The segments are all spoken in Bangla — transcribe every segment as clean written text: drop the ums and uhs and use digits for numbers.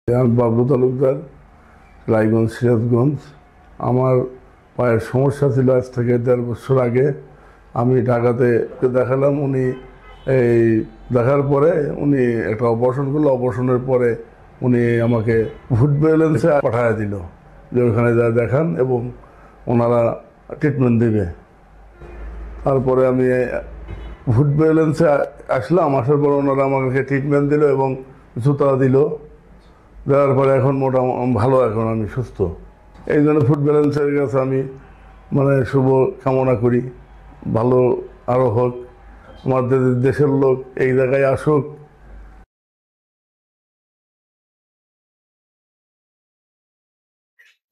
আমি বাবলু তালুকদার, রায়গঞ্জ, সিরাজগঞ্জ। আমার পায়ের সমস্যা ছিল আজ থেকে 1.5 বছর আগে। আমি ঢাকাতে দেখালাম। উনি এই দেখার পরে উনি একটা অপারেশন করলো। অপারেশনের পরে উনি আমাকে ফুট ব্যালেন্সে পাঠিয়ে দিল যে ওখানে যা দেখান এবং ওনারা ট্রিটমেন্ট দেবে। তারপরে আমি ফুট ব্যালেন্সে আসলাম। আসার পর ওনারা আমাকে ট্রিটমেন্ট দিল এবং জুতা দিল। দেওয়ার পরে এখন মোটামুটি ভালো, এখন আমি সুস্থ। এই জন্য ফুড ব্যালেন্সের কাছে আমি শুভ কামনা করি, ভালো আরও হোক, আমাদের দেশের লোক এই জায়গায় আসুক।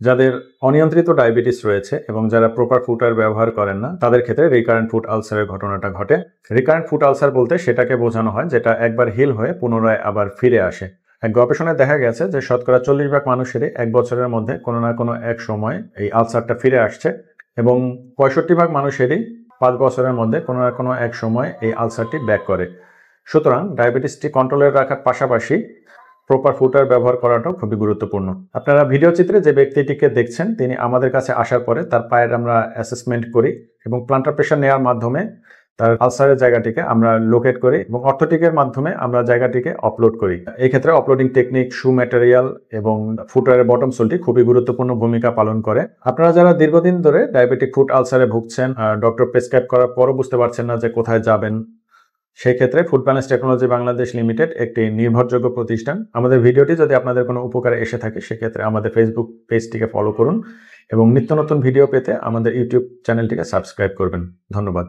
যাদের অনিয়ন্ত্রিত ডায়াবেটিস রয়েছে এবং যারা প্রপার ফুডওয়্যার ব্যবহার করেন না, তাদের ক্ষেত্রে রিকারেন্ট ফুড আলসারের ঘটনাটা ঘটে। রিকারেন্ট ফুড আলসার বলতে সেটাকে বোঝানো হয় যেটা একবার হিল হয়ে পুনরায় আবার ফিরে আসে। এক গবেষণায় দেখা গেছে যে শতকরা 40% মানুষেরই 1 বছরের মধ্যে কোনো না কোনো এক সময় এই আলসারটা ফিরে আসছে এবং 65% মানুষেরই 5 বছরের মধ্যে কোনো না কোনো এক সময় এই আলসারটি ব্যাক করে। সুতরাং ডায়াবেটিসটি কন্ট্রোলে রাখার পাশাপাশি প্রপার ফুডওয়্যার ব্যবহার করাটাও খুবই গুরুত্বপূর্ণ। আপনারা ভিডিও চিত্রে যে ব্যক্তিটিকে দেখছেন, তিনি আমাদের কাছে আসার পরে তার পায়ের আমরা অ্যাসেসমেন্ট করি এবং প্লান্টার প্রেশার নেওয়ার মাধ্যমে তার আলসারের জায়গাটিকে আমরা লোকেট করি এবং অর্থোটিকের মাধ্যমে আমরা জায়গাটিকে আপলোড করি। এই ক্ষেত্রে আপলোডিং টেকনিক, শু ম্যাটেরিয়াল এবং ফুটওয়্যারের বটম সোলটি খুবই গুরুত্বপূর্ণ ভূমিকা পালন করে। আপনারা যারা দীর্ঘদিন ধরে ডায়াবেটিক ফুট আলসারে ভুগছেন, ডক্টর প্রেসক্রাইব করার পরও বুঝতে পারছেন না যে কোথায় যাবেন, সেই ক্ষেত্রে food balance technology Bangladesh limited একটি নির্ভরযোগ্য প্রতিষ্ঠান। আমাদের ভিডিওটি যদি আপনাদের কোনো উপকারে এসে থাকে, সেক্ষেত্রে আমাদের ফেসবুক পেজটিকে ফলো করুন এবং নিত্য নতুন ভিডিও পেতে আমাদের ইউটিউব চ্যানেলটিকে সাবস্ক্রাইব করবেন। ধন্যবাদ।